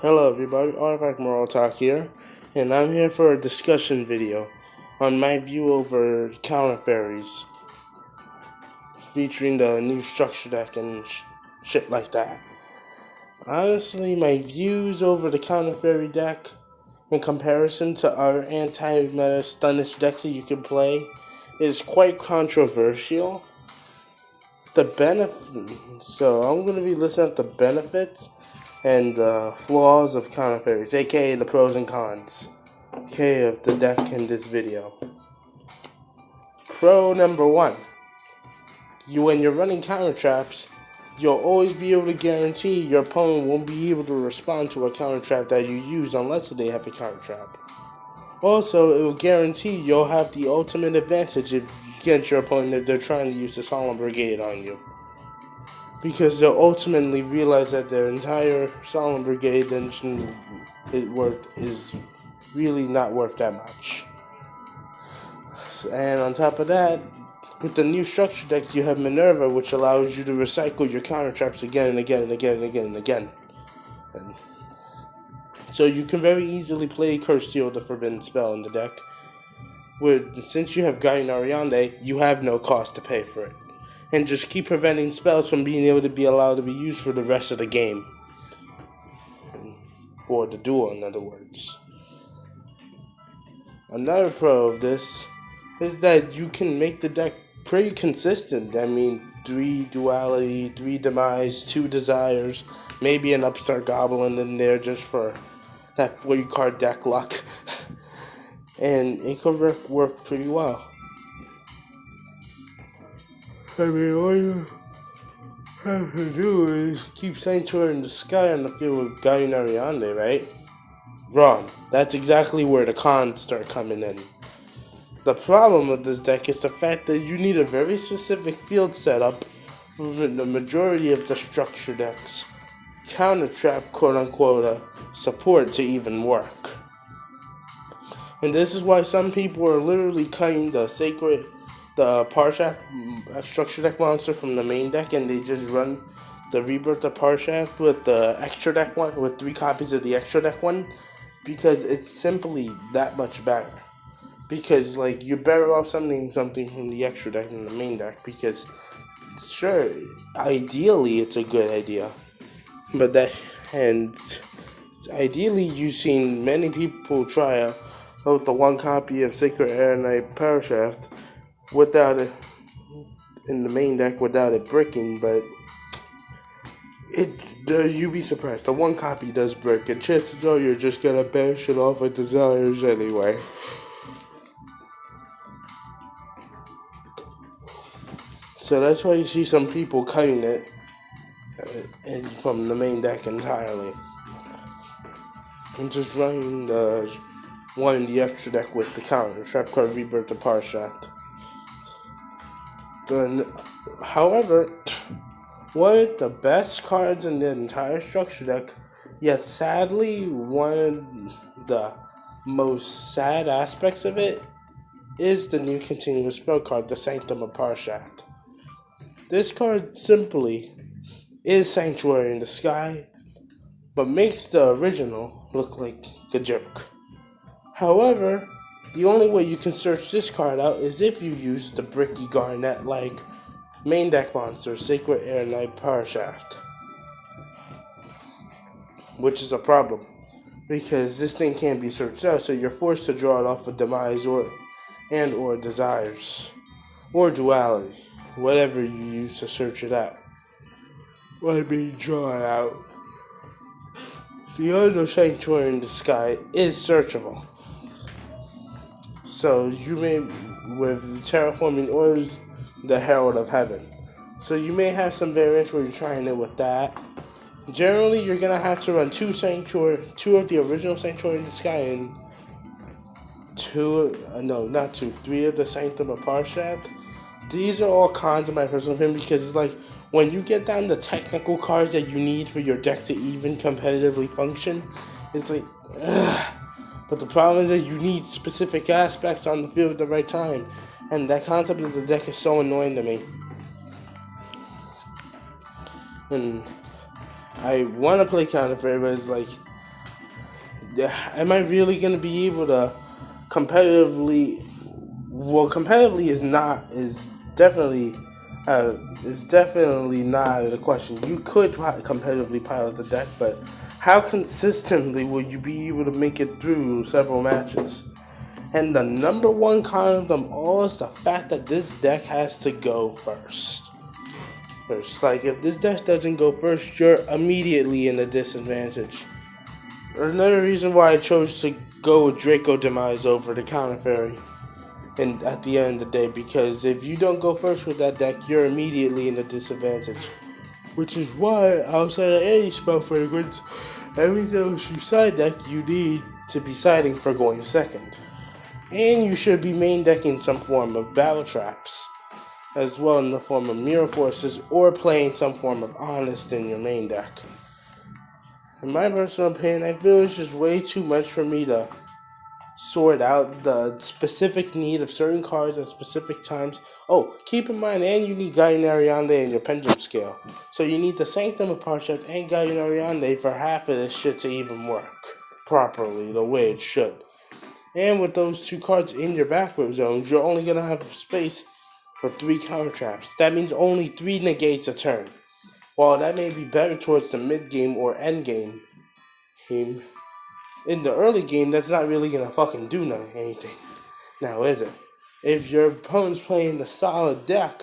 Hello everybody, Artifact Moral Talk here, and I'm here for a discussion video on my view over Counter Fairies, featuring the new structure deck and shit like that. Honestly, my views over the Counter Fairy deck in comparison to our anti-meta Stunish decks that you can play is quite controversial. So I'm going to be listening to the benefits and the flaws of Counter Fairies, aka the pros and cons, of the deck in this video. Pro number one: when you're running counter traps, you'll always be able to guarantee your opponent won't be able to respond to a counter trap that you use unless they have a counter trap. Also, it will guarantee you'll have the ultimate advantage against your opponent if they're trying to use the Solemn Brigade on you, because they'll ultimately realize that their entire Solemn Brigade engine is really not worth that much. And on top of that, with the new structure deck, you have Minerva, which allows you to recycle your counter traps again and again and again and again and again. And so you can very easily play Curse Seal, the Forbidden Spell, in the deck. Since you have Guardian Ariande, you have no cost to pay for it. And just keep preventing spells from being able to be allowed to be used for the rest of the game. Or the duel, in other words. Another pro of this is that you can make the deck pretty consistent. I mean, 3 Duality, 3 Demise, 2 Desires, maybe an Upstart Goblin in there just for that 40-card deck luck. And it could work pretty well. I mean, all you have to do is keep Sanctuary in the Sky on the field with Guardian Ariande, right? Wrong. That's exactly where the cons start coming in. The problem with this deck is the fact that you need a very specific field setup for the majority of the structure decks counter trap, quote-unquote, support to even work. And this is why some people are literally cutting the Parshath structure deck monster from the main deck, and they just run the Rebirth of Parshath with the extra deck one, with 3 copies of the extra deck one, because it's simply that much better. Because, you're better off summoning something from the extra deck than the main deck, because, sure, ideally it's a good idea. Ideally you've seen many people try out the 1 copy of Sacred Aeronite Parshath without it in the main deck without it bricking, but you'd be surprised. The 1 copy does brick, and chances are you're just gonna bash it off with Desires anyway. So that's why you see some people cutting it from the main deck entirely, and just running the one in the extra deck with the counter trap card Rebirth of Parshath. However, one of the best cards in the entire structure deck, yet sadly one of the most sad aspects of it, is the new continuous spell card, the Sanctum of Parshath. This card simply is Sanctuary in the Sky, but makes the original look like a joke. However, the only way you can search this card out is if you use the Bricky Garnet-like main deck monster, Sacred Aeronite Parshath. Which is a problem, because this thing can't be searched out, so you're forced to draw it off with Demise or Desires, or Duality, whatever you use to search it out. Draw it out. The other Sanctuary in the Sky is searchable. So you may, with Terraforming or the Herald of Heaven. So you may have some variants where you're trying it with that. Generally, you're going to have to run 2 of the original Sanctuary in the Sky and 3 of the Sanctum of Parshath. These are all cons of my personal opinion, because it's when you get down the technical cards that you need for your deck to even competitively function, it's ugh. But the problem is that you need specific aspects on the field at the right time, and that concept of the deck is so annoying to me. And I want to play Counter Fairy, but it's am I really gonna be able to competitively? Well, competitively is definitely not out of the question. You could competitively pilot the deck, but how consistently will you be able to make it through several matches? And the number one con of them all is the fact that this deck has to go first. Like, if this deck doesn't go first, you're immediately in a disadvantage. Another reason why I chose to go with Draco Demise over the Counter Fairy. And at the end of the day, because if you don't go first with that deck, you're immediately in a disadvantage. Which is why, outside of any spell fragrance, every time you side deck, you need to be siding for going second. And you should be main decking some form of battle traps, as well in the form of mirror forces, or playing some form of honest in your main deck. In my personal opinion, I feel it's just way too much for me to sort out the specific need of certain cards at specific times. Oh, keep in mind, and you need Galleon Ariande in your Pendulum Scale. So you need the Sanctum of Parshat and Galleon Ariande for half of this shit to even work properly, the way it should. And with those two cards in your back row zones, you're only going to have space for 3 counter traps. That means only 3 negates a turn. While that may be better towards the mid game or end game, in the early game, that's not really gonna fucking do anything. Now, is it? If your opponent's playing a solid deck,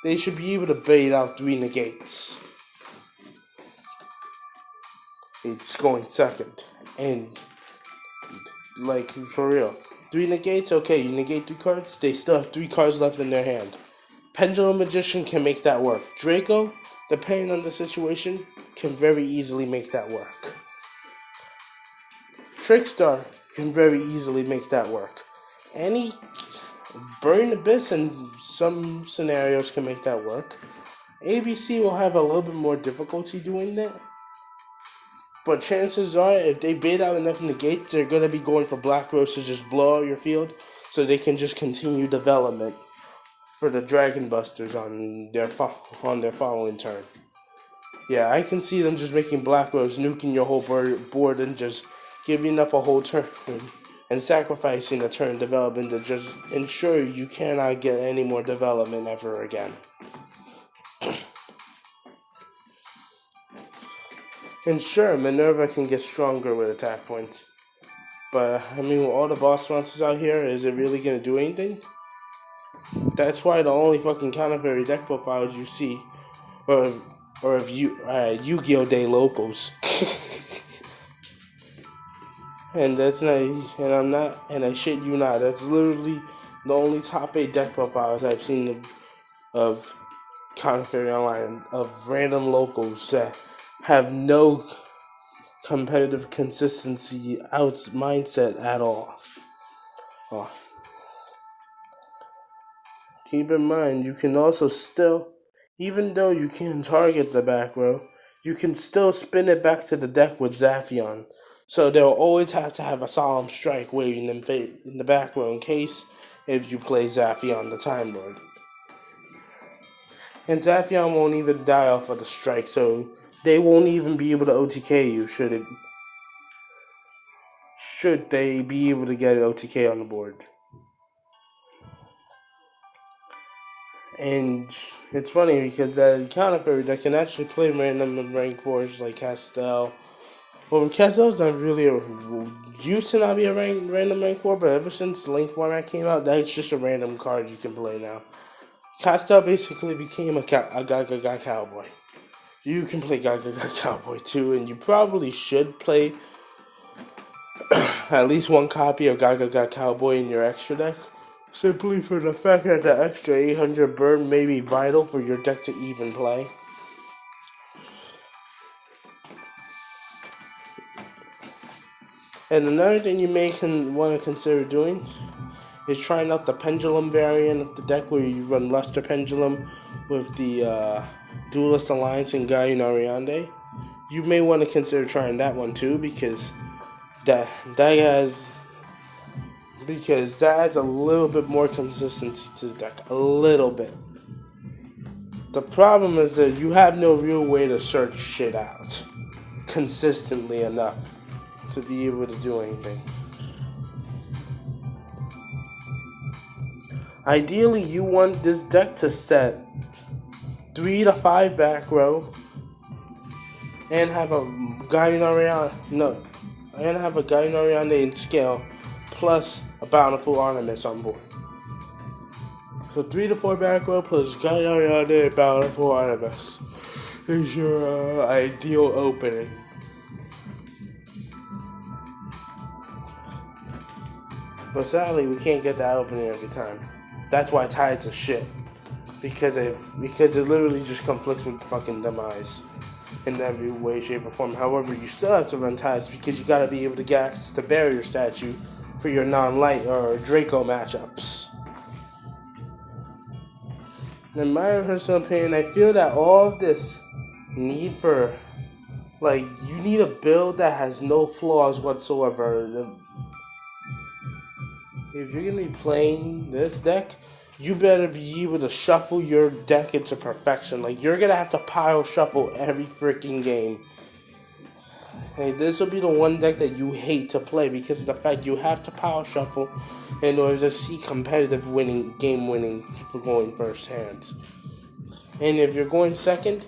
they should be able to bait out 3 negates. It's going second. And, like, for real. 3 negates, okay, you negate 3 cards, they still have 3 cards left in their hand. Pendulum Magician can make that work. Draco, depending on the situation, can very easily make that work. Trickstar can very easily make that work. Any Burning Abyss in some scenarios can make that work. ABC will have a little bit more difficulty doing that. But chances are, if they bait out enough negates, they're going to be going for Black Rose to just blow out your field, so they can just continue development for the Dragon Busters on their following turn. Yeah, I can see them just making Black Rose, nuking your whole board, and just giving up a whole turn and sacrificing a turn development to just ensure you cannot get any more development ever again. And sure, Minerva can get stronger with attack points. But, I mean, with all the boss monsters out here, is it really going to do anything? That's why the only fucking Counter Fairy deck profiles you see, or if Yu-Gi-Oh! Day locals. And that's not, and I shit you not, that's literally the only top 8 deck profiles I've seen of Counter Fairy Online, of random locals that have no competitive consistency mindset at all. Oh. Keep in mind, you can also still, even though you can target the back row, you can still spin it back to the deck with Zaphion. So they'll always have to have a Solemn Strike waiting in the back row in case if you play Zaphion the Time Lord. And Zaphion won't even die off of the strike, so they won't even be able to OTK you should they be able to get an OTK on the board. And it's funny because that Counter Fairy deck can actually play random rank 4s like Castel. Well, Castel's not really used to not be a random rank 4, but ever since the Link format came out, that's just a random card you can play now. Castel basically became a Gaga Cowboy. You can play Gaga Cowboy too, and you probably should play at least one copy of Gaga Cowboy in your extra deck. Simply for the fact that the extra 800 burn may be vital for your deck to even play. And another thing you may want to consider doing is trying out the Pendulum variant of the deck where you run Luster Pendulum with the Duelist Alliance and Galleon Ariande. You may want to consider trying that one too because that adds a little bit more consistency to the deck. A little bit. The problem is that you have no real way to search shit out consistently enough to be able to do anything. Ideally, you want this deck to set 3 to 5 back row and have a Guardian Ariane in scale plus a Bountiful Ornaments on board. So 3 to 4 back row plus Guardian Ariane and Bountiful Ornaments is your ideal opening. But sadly, we can't get that opening every time. That's why Tides are shit. Because it literally just conflicts with fucking Demise in every way, shape, or form. However, you still have to run Tides because you gotta be able to get access to Barrier Statue for your non-light or Draco matchups. In my personal opinion, I feel that all of this need for, you need a build that has no flaws whatsoever. If you're gonna be playing this deck, you better be able to shuffle your deck into perfection. You're gonna have to pile shuffle every freaking game. This will be the one deck that you hate to play because of the fact you have to pile shuffle in order to see competitive game winning for going first hands. And if you're going second,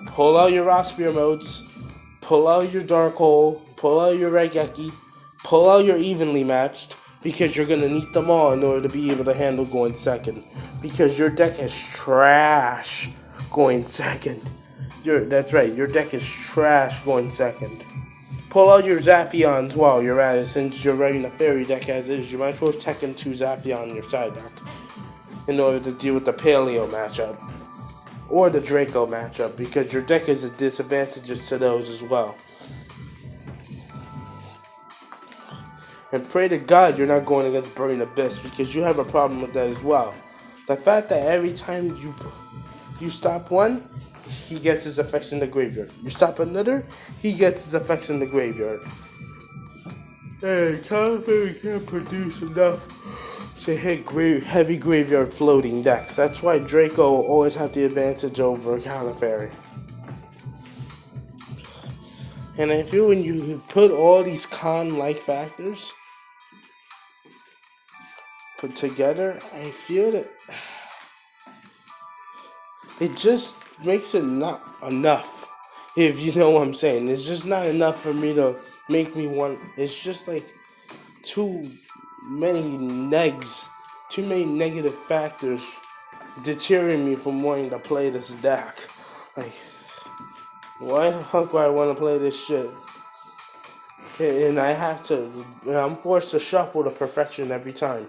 pull out your Rosphere modes, pull out your Dark Hole, pull out your Raigeki, pull out your Evenly Matched, because you're going to need them all in order to be able to handle going second. Because your deck is trash going second. That's right, your deck is trash going second. Pull out your Zaphions while you're at it. Since you're running a fairy deck as is, you might as well Tekken 2 Zaphion on your side deck in order to deal with the Paleo matchup. Or the Draco matchup, because your deck is at disadvantages to those as well. And pray to God you're not going against Burning Abyss, because you have a problem with that as well. The fact that every time you stop one, he gets his effects in the graveyard. You stop another, he gets his effects in the graveyard. And California can't produce enough to hit heavy graveyard floating decks. That's why Draco will always have the advantage over Counter Fairy. And I feel when you put all these con-like factors put together, I feel that it just makes it not enough, if you know what I'm saying. It's just not enough for me to make me want. It's just too many negative factors deterring me from wanting to play this deck. Why the fuck do I want to play this shit? And I'm forced to shuffle to perfection every time.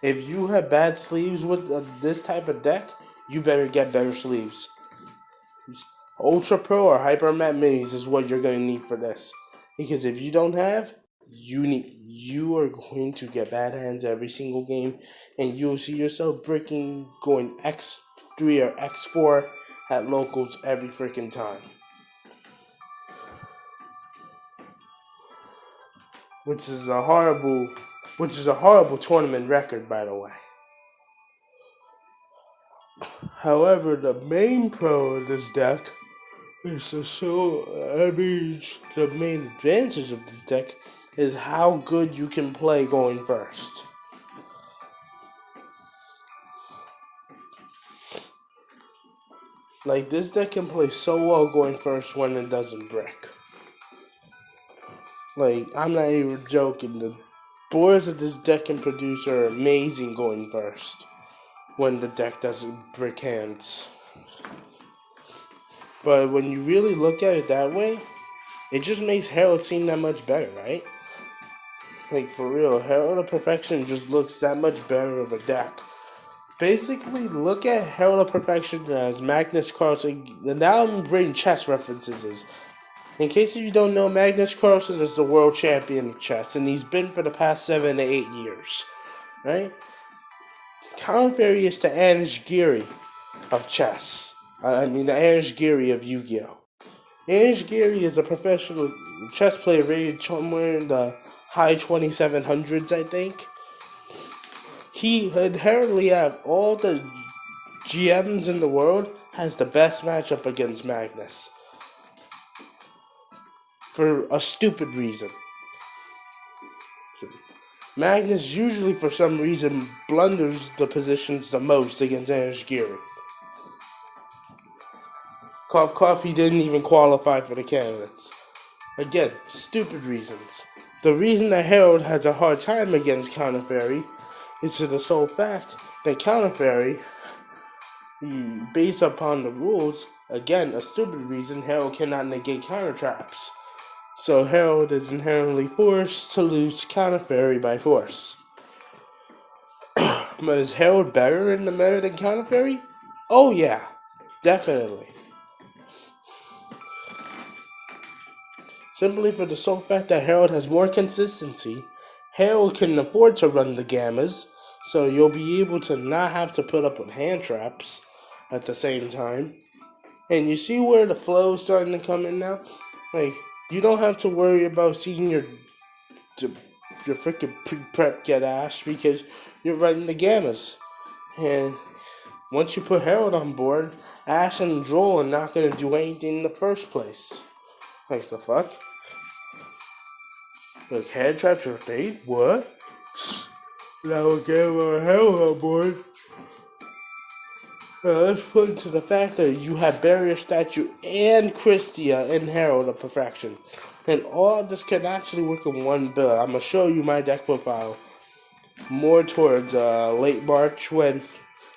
If you have bad sleeves with this type of deck, you better get better sleeves. Ultra Pro or Hyper Mat Minis is what you're going to need for this. Because if you don't have, you are going to get bad hands every single game, and you'll see yourself going X3 or X4 at locals every freaking time. Which is a horrible tournament record, by the way. However, the main pro of this deck is the main advantage of this deck is how good you can play going first. This deck can play so well going first when it doesn't brick. I'm not even joking. The boards that this deck can produce are amazing going first when the deck doesn't brick hands. But when you really look at it that way, it just makes Herald seem that much better, right? For real, Herald of Perfection just looks that much better of a deck. Basically, look at Herald of Perfection as Magnus Carlsen. Now I'm bringing chess references. In case you don't know, Magnus Carlsen is the world champion of chess, and he's been for the past 7 to 8 years, right? Counter Fairy is the Anish Giri of chess. The Anish Giri of Yu-Gi-Oh! Anish Giri is a professional chess player rated somewhere in the high 2700s, I think. He inherently, out of all the GMs in the world, has the best matchup against Magnus. For a stupid reason. Magnus usually, for some reason, blunders the positions the most against Energy Gear. Cough Cough, he didn't even qualify for the candidates. Again, stupid reasons. The reason that Harold has a hard time against Counter Fairy is to the sole fact that Counter Fairy, based upon the rules, again, a stupid reason, Harold cannot negate counter traps. So Harold is inherently forced to lose Counter Fairy by force. But is Harold better in the meta than Counter Fairy? Oh yeah, definitely. Simply for the sole fact that Harold has more consistency, Harold can afford to run the Gammas, so you'll be able to not have to put up with hand traps at the same time. And you see where the flow is starting to come in now? Like, you don't have to worry about seeing your freaking pre-prep get ash because you're running the Gammas. And once you put Harold on board, Ash and Droll are not going to do anything in the first place. Like, the fuck? Like, hand traps are bait? What? Now we'll get our Harold on board. Let's put into the fact that you have Barrier Statue and Christia and Harold of Perfection. And all of this can actually work in one build. I'm going to show you my deck profile more towards late March when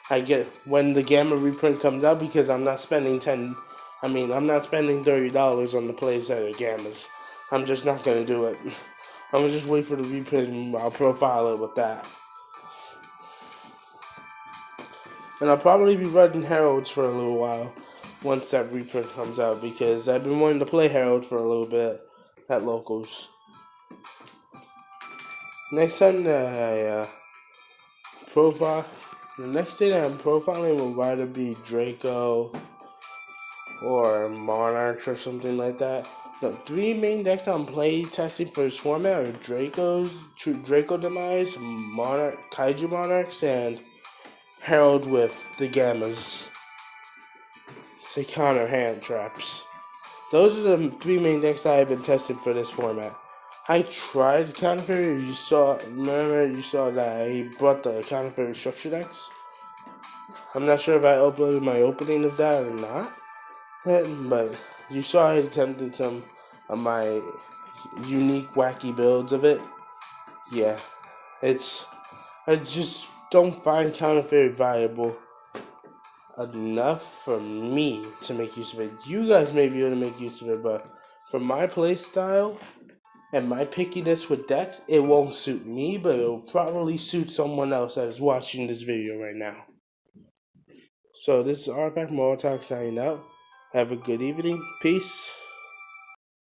the Gamma reprint comes out, because I'm not spending $30 on the playset of Gammas. I'm just not going to do it. I'm going to just wait for the reprint and I'll profile it with that. And I'll probably be running Heralds for a little while once that reprint comes out, because I've been wanting to play Herald for a little bit at locals. Next time that the next thing I'm profiling will either be Draco or Monarchs or something like that. The three main decks I'm play testing for this format are Draco Demise, Kaiju Monarchs, and Herald with the Gammas to counter hand traps. Those are the three main decks I have been testing for this format. I tried Counter Fairy. You saw that I brought the Counter Fairy structure decks. I'm not sure if I uploaded my opening of that or not, but you saw I attempted some of my unique, wacky builds of it. Yeah, I just don't find Counter Fairy viable enough for me to make use of it. You guys may be able to make use of it, but for my playstyle and my pickiness with decks, it won't suit me, but it will probably suit someone else that is watching this video right now. So this is Artifact Molotov signing out. Have a good evening. Peace.